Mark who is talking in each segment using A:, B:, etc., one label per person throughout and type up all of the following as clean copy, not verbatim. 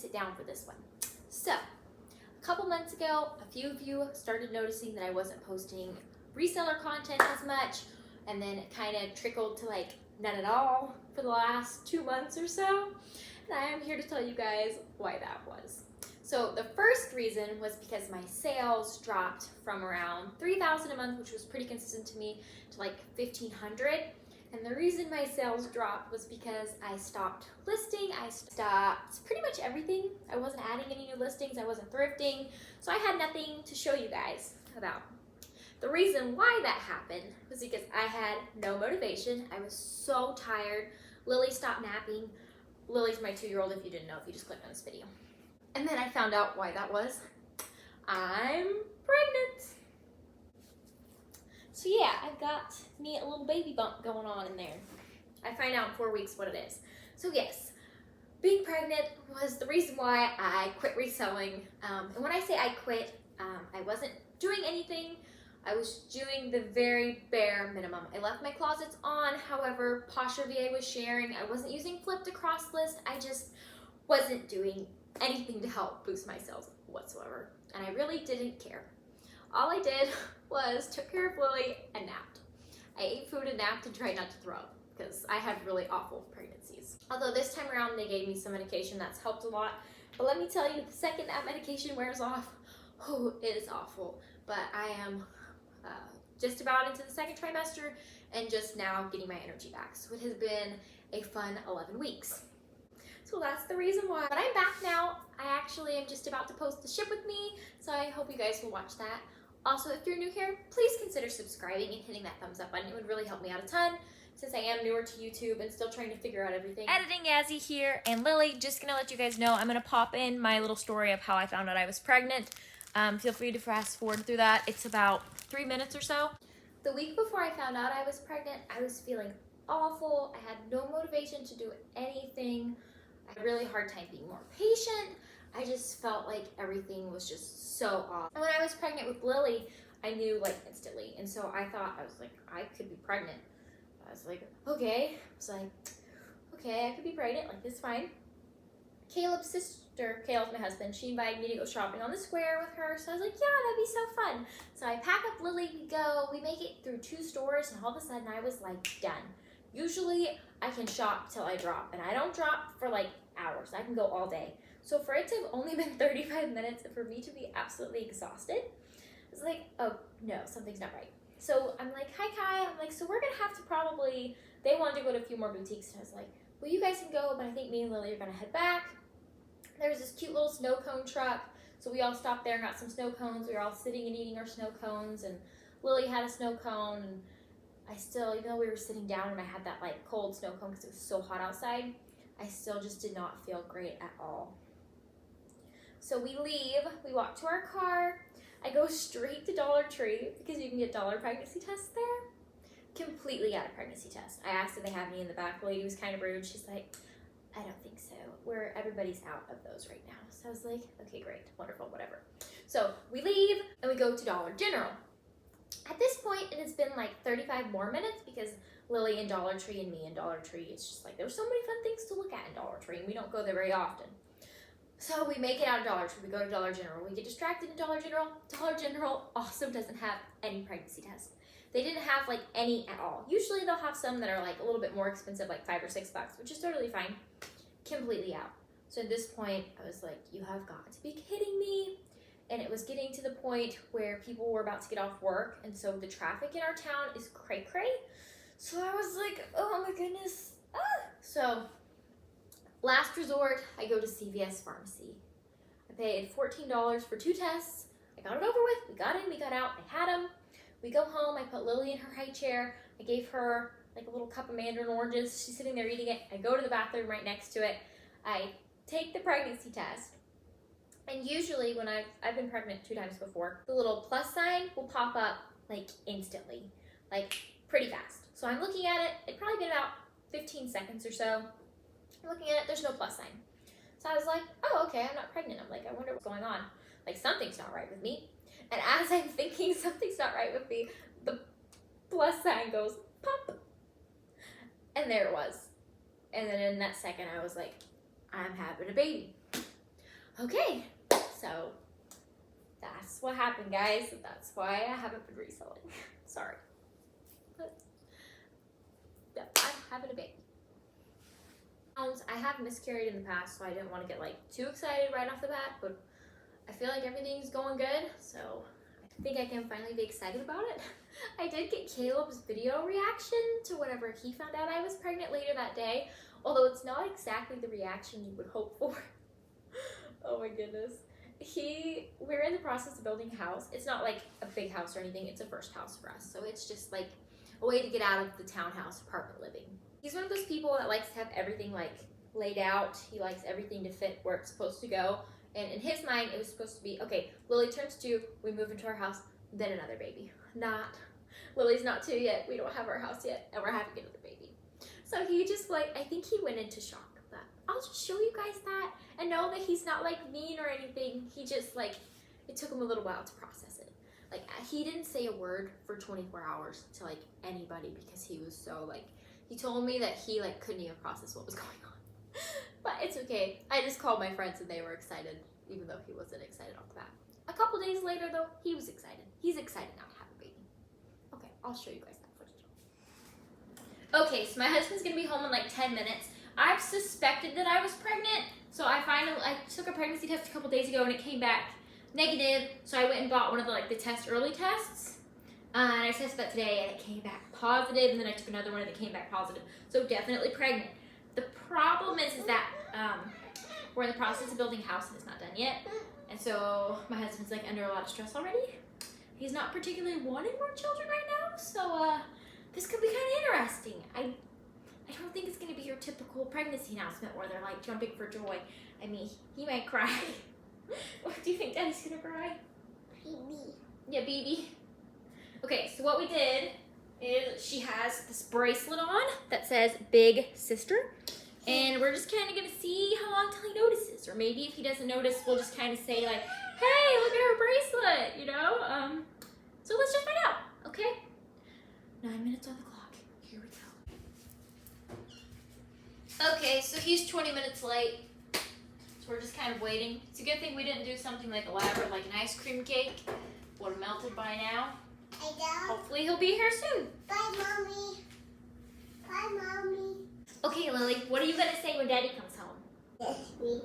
A: sit down for this one. So, a couple months ago, a few of you started noticing that I wasn't posting reseller content as much, and then it kind of trickled to like none at all for the last 2 months or so. And I am here to tell you guys why that was. So the first reason was because my sales dropped from around $3,000 a month, which was pretty consistent to me, to like $1,500. And the reason my sales dropped was because I stopped listing. I stopped pretty much everything. I wasn't adding any new listings. I wasn't thrifting. So I had nothing to show you guys about. The reason why that happened was because I had no motivation. I was so tired. Lily stopped napping. Lily's my 2-year-old, if you didn't know, if you just clicked on this video. And then I found out why that was. I'm pregnant. So yeah, I've got me a little baby bump going on in there. I find out in 4 weeks what it is. So yes, being pregnant was the reason why I quit reselling. And when I say I quit, I wasn't doing anything. I was doing the very bare minimum. I left my closets on. However, Posture VA was sharing. I wasn't using Flip to cross list. I just wasn't doing anything to help boost my sales whatsoever. And I really didn't care. All I did was took care of Lily and napped. I ate food and napped and tried not to throw up because I had really awful pregnancies. Although this time around they gave me some medication that's helped a lot. But let me tell you, the second that medication wears off, oh, it is awful. But I am just about into the second trimester and just now getting my energy back. So it has been a fun 11 weeks. So that's the reason why. But I'm back now. I actually am just about to post the ship with me, so I hope you guys will watch that. Also, if you're new here, please consider subscribing and hitting that thumbs up button. It would really help me out a ton since I am newer to YouTube and still trying to figure out everything. Editing Yazzie here, and Lily, just gonna let you guys know, I'm gonna pop in my little story of how I found out I was pregnant. Feel free to fast forward through that. It's about 3 minutes or so. The week before I found out I was pregnant, I was feeling awful. I had no motivation to do anything. I had a really hard time being more patient. I just felt like everything was just so off. And when I was pregnant with Lily, I knew like instantly. And so I thought, I was like, I could be pregnant. I was like, okay. I was like, okay, I could be pregnant, like this is fine. Caleb's sister, Caleb's my husband, she invited me to go shopping on the square with her. So I was like, yeah, that'd be so fun. So I pack up Lily, we go, we make it through 2 stores, and all of a sudden I was like done. Usually I can shop till I drop, and I don't drop for like hours. I can go all day. So for it to have only been 35 minutes and for me to be absolutely exhausted, it's like, oh no, something's not right. So I'm like, hi Kai, I'm like, so we're gonna have to probably, they wanted to go to a few more boutiques, and I was like, well, you guys can go, but I think me and Lily are gonna head back. There was this cute little snow cone truck, so we all stopped there and got some snow cones. We were all sitting and eating our snow cones, and Lily had a snow cone, and I still, even though we were sitting down and I had that like cold snow cone because it was so hot outside, I still just did not feel great at all. So we leave, we walk to our car. I go straight to Dollar Tree because you can get dollar pregnancy tests there. Completely out of pregnancy test. I asked if they have any in the back. The lady was kind of rude. She's like, I don't think so. Everybody's out of those right now. So I was like, okay, great, wonderful, whatever. So we leave and we go to Dollar General. At this point, it has been like 35 more minutes because Lily and Dollar Tree and me and Dollar Tree, it's just like, there's so many fun things to look at in Dollar Tree, and we don't go there very often. So we make it out of Dollar Tree, we go to Dollar General, we get distracted in Dollar General. Dollar General also doesn't have any pregnancy tests. They didn't have like any at all. Usually they'll have some that are like a little bit more expensive, like $5 or $6, which is totally fine. Completely out. So at this point, I was like, you have got to be kidding me. And it was getting to the point where people were about to get off work, and so the traffic in our town is cray-cray. So I was like, oh my goodness. So last resort, I go to CVS Pharmacy. I paid $14 for 2 tests. I got it over with. We got in, we got out, I had them. We go home, I put Lily in her high chair. I gave her like a little cup of mandarin oranges. She's sitting there eating it. I go to the bathroom right next to it. I take the pregnancy test. And usually when I've been pregnant 2 times before, the little plus sign will pop up like instantly, like pretty fast. So I'm looking at it, it'd probably been about 15 seconds or so. I'm looking at it, there's no plus sign. So I was like, oh, okay, I'm not pregnant. I'm like, I wonder what's going on. Like something's not right with me. And as I'm thinking something's not right with me, the plus sign goes pop. And there it was. And then in that second, I was like, I'm having a baby. Okay, so that's what happened, guys. That's why I haven't been reselling. Sorry. But yeah, I'm having a baby. I have miscarried in the past, so I didn't want to get like too excited right off the bat, but I feel like everything's going good, so I think I can finally be excited about it. I did get Caleb's video reaction to whenever he found out I was pregnant later that day, although it's not exactly the reaction you would hope for. Oh my goodness. We're in the process of building a house. It's not like a big house or anything, it's a first house for us, so it's just like a way to get out of the townhouse apartment living. He's one of those people that likes to have everything like laid out. He likes everything to fit where it's supposed to go. And in his mind, it was supposed to be, okay, Lily turns 2, we move into our house, then another baby. Not, Lily's not 2 yet, we don't have our house yet, and we're having another baby. So he just like, I think he went into shock. But I'll just show you guys that and know that he's not like mean or anything. He just like, it took him a little while to process it. Like he didn't say a word for 24 hours to like anybody because he was so like, he told me that he like couldn't even process what was going on. But it's okay. I just called my friends and they were excited, even though he wasn't excited off the bat. A couple days later though, he was excited. He's excited now to have a baby. Okay, I'll show you guys that footage. Okay, so my husband's gonna be home in like 10 minutes. I've suspected that I was pregnant, so I took a pregnancy test a couple days ago and it came back negative, so I went and bought one of the early tests. And I tested that today and it came back positive, and then I took another one and it came back positive. So definitely pregnant. The problem is that we're in the process of building a house and it's not done yet. And so my husband's like under a lot of stress already. He's not particularly wanting more children right now, so this could be kind of interesting. I don't think it's gonna be your typical pregnancy announcement where they're like jumping for joy. I mean, he might cry. What do you think Daddy's gonna cry?
B: Baby.
A: Yeah, baby. Okay, so what we did is she has this bracelet on that says Big Sister. And we're just kind of going to see how long till he notices. Or maybe if he doesn't notice, we'll just kind of say like, hey, look at her bracelet, you know? So let's just find out, okay? 9 minutes on the clock. Here we go. Okay, so he's 20 minutes late. So we're just kind of waiting. It's a good thing we didn't do something like elaborate, like an ice cream cake. Would have melted by now.
B: I know.
A: Hopefully he'll be here soon.
B: Bye, Mommy. Bye, Mommy.
A: Okay, Lily, what are you going to say when Daddy comes home?
B: Yes, me.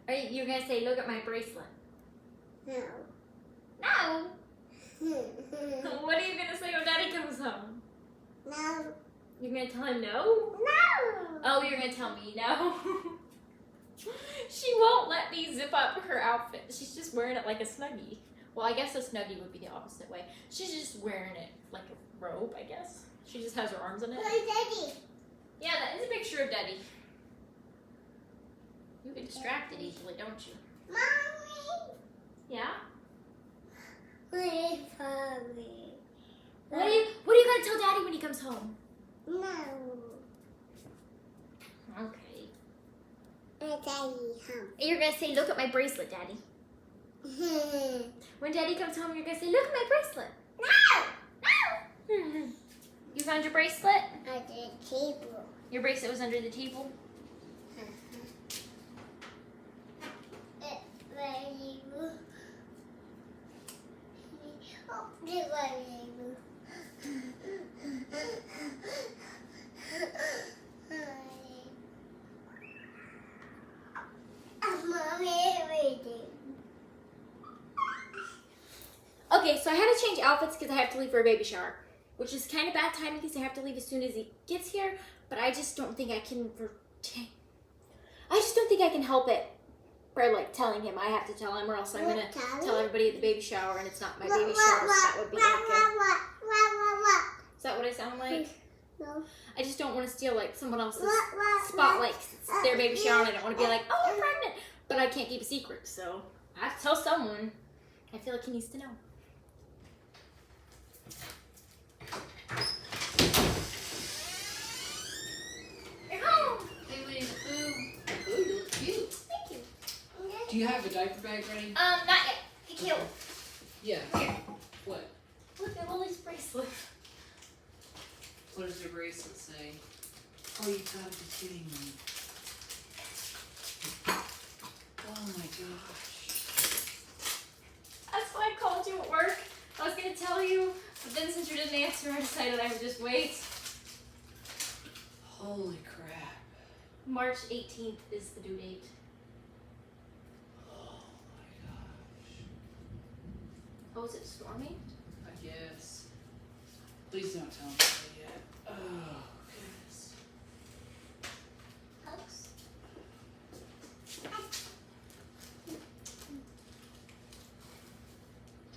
A: Are you going to say, look at my bracelet?
B: No.
A: No. What are you going to say when Daddy comes home?
B: No.
A: You're going to tell him no?
B: No.
A: Oh, you're going to tell me no? She won't let me zip up her outfit. She's just wearing it like a Snuggie. Well, I guess a Snuggie would be the opposite way. She's just wearing it like a robe, I guess. She just has her arms in it.
B: Where's Daddy?
A: Yeah, that is a picture of Daddy. You get distracted easily, don't you?
B: Mommy.
A: Yeah?
B: Where's Mommy?
A: What are you going to tell Daddy when he comes home?
B: No.
A: Okay.
B: Where's Daddy home?
A: You're going to say, look at my bracelet, Daddy. When Daddy comes home, you're going to say, look at my bracelet.
B: No.
A: No. You found your bracelet?
B: At the table.
A: Your bracelet was under the table?
B: Oh, there was
A: Okay, so I had to change outfits because I have to leave for a baby shower, which is kind of bad timing because I have to leave as soon as he gets here, but I just don't think I can help it by like telling him. I have to tell him or else I'm going to tell everybody at the baby shower and it's not my baby shower, so that would be like Is that what I sound like?
B: No.
A: I just don't want to steal like someone else's spotlight. It's their baby shower and I don't want to be like, oh, I'm pregnant, but I can't keep a secret, so I have to tell someone. I feel like he needs to know. You're home.
C: Hey, Winnie the Pooh. Ooh, you look cute.
A: Thank you.
C: Do you have a diaper bag ready?
A: Not yet. Hey, Caleb.
C: Yeah.
A: Here.
C: What?
A: Look at Lily's bracelet.
C: What does your bracelet say? Oh, you gotta be kidding me. Oh my god.
A: excited. I would just wait.
C: Holy crap.
A: March 18th is the due date.
C: Oh my gosh.
A: Oh, is it storming?
C: I guess. Please don't tell me that yet. Oh, goodness.
A: Hugs?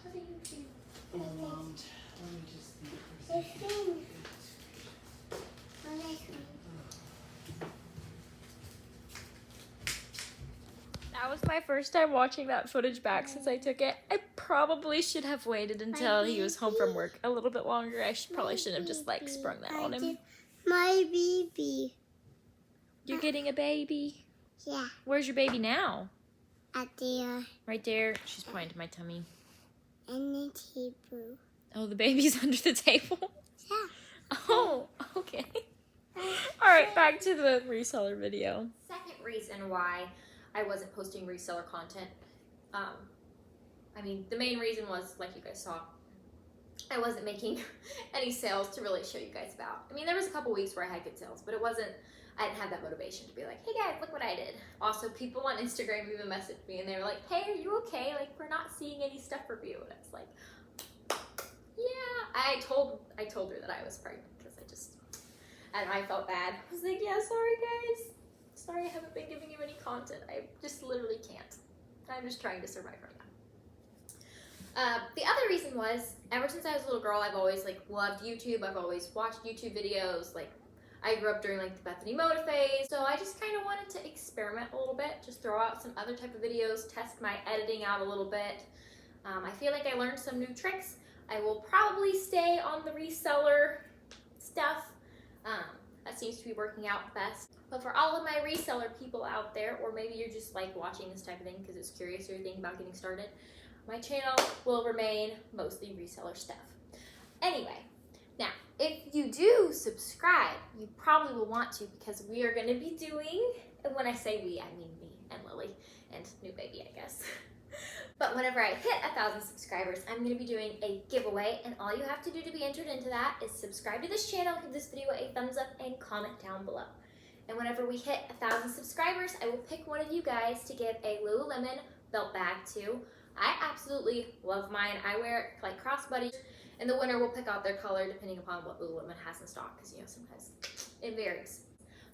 A: How do you feel?
C: Overwhelmed. Let me just think for a
B: It's
C: second.
B: thing.
C: Goodness
B: Oh, this one.
A: That was my first time watching that footage back since I took it. I probably should have waited until he was home from work a little bit longer. I probably shouldn't have just like sprung that on him.
B: My baby.
A: You're getting a baby.
B: Yeah,
A: Where's your baby now?
B: at the
A: Right there. She's pointing to my tummy.
B: and the table.
A: Oh, the baby's under the table.
B: Yeah.
A: Oh, okay. All right, back to the reseller video. Second reason why I wasn't posting reseller content. I mean, the main reason was, like you guys saw, I wasn't making any sales to really show you guys about. I mean, there was a couple weeks where I had good sales, but I didn't have that motivation to be like, hey guys, look what I did. Also, people on Instagram even messaged me and they were like, hey, are you okay? Like, we're not seeing any stuff for you. And I was like, yeah. I told her that I was pregnant because and I felt bad. I was like, yeah, sorry guys. Sorry I haven't been giving you any content. I just literally can't. I'm just trying to survive right now. The other reason was, ever since I was a little girl, I've always like loved YouTube. I've always watched YouTube videos. Like, I grew up during like the Bethany Moda phase. So I just kind of wanted to experiment a little bit, just throw out some other type of videos, test my editing out a little bit. I feel like I learned some new tricks. I will probably stay on the reseller stuff. That seems to be working out best. But for all of my reseller people out there, or maybe you're just like watching this type of thing because it's curious or you're thinking about getting started, my channel will remain mostly reseller stuff. Anyway, now, if you do subscribe, you probably will want to because we are going to be doing, and when I say we, I mean me and Lily and new baby, I guess. But whenever I hit 1,000 subscribers, I'm going to be doing a giveaway, and all you have to do to be entered into that is subscribe to this channel, give this video a thumbs up, and comment down below. And whenever we hit 1,000 subscribers, I will pick one of you guys to give a Lululemon belt bag to. I absolutely love mine. I wear it like crossbody, and the winner will pick out their color depending upon what Lululemon has in stock, because you know, sometimes it varies.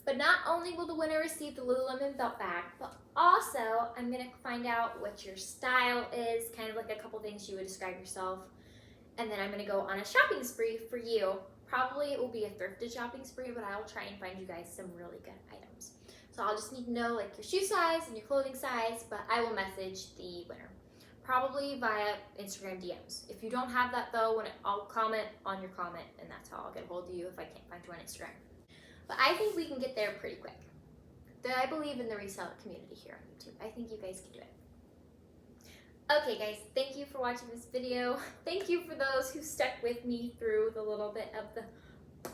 A: But not only will the winner receive the Lululemon belt bag, but also I'm gonna find out what your style is, kind of like a couple things you would describe yourself. And then I'm gonna go on a shopping spree for you. Probably it will be a thrifted shopping spree, but I will try and find you guys some really good items. So I'll just need to know like your shoe size and your clothing size, but I will message the winner. Probably via Instagram DMs. If you don't have that though, I'll comment on your comment, and that's how I'll get a hold of you if I can't find you on Instagram. But I think we can get there pretty quick. I believe in the reseller community here on YouTube. I think you guys can do it. Okay guys, thank you for watching this video. Thank you for those who stuck with me through the little bit of the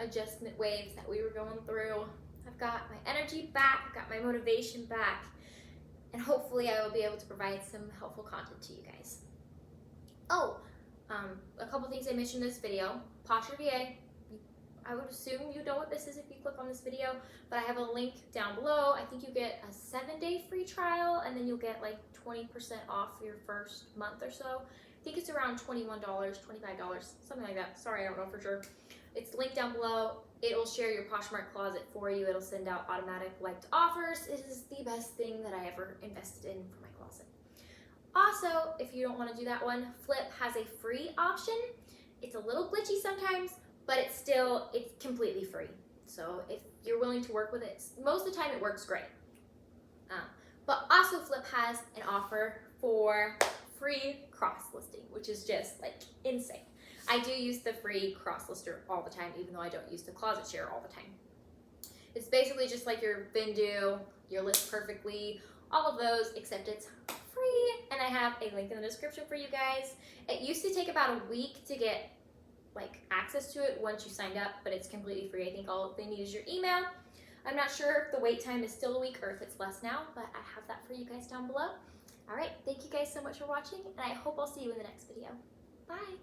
A: adjustment waves that we were going through. I've got my energy back, I've got my motivation back, and hopefully I will be able to provide some helpful content to you guys. Oh, a couple things I mentioned in this video. Posture VA. I would assume you know what this is if you click on this video, but I have a link down below. I think you get a 7-day free trial, and then you'll get like 20% off your first month or so. I think it's around $21, $25, something like that. Sorry, I don't know for sure. It's linked down below. It'll share your Poshmark closet for you. It'll send out automatic liked offers. It is the best thing that I ever invested in for my closet. Also, if you don't want to do that one, Flip has a free option. It's a little glitchy sometimes, but it's completely free. So if you're willing to work with it, most of the time it works great. But also Flip has an offer for free cross listing, which is just like insane. I do use the free cross lister all the time, even though I don't use the closet share all the time. It's basically just like your Bindu, your List Perfectly, all of those, except it's free. And I have a link in the description for you guys. It used to take about a week to get like access to it once you signed up, but it's completely free. I think all they need is your email. I'm not sure if the wait time is still a week or if it's less now, but I have that for you guys down below. All right, thank you guys so much for watching, and I hope I'll see you in the next video. Bye.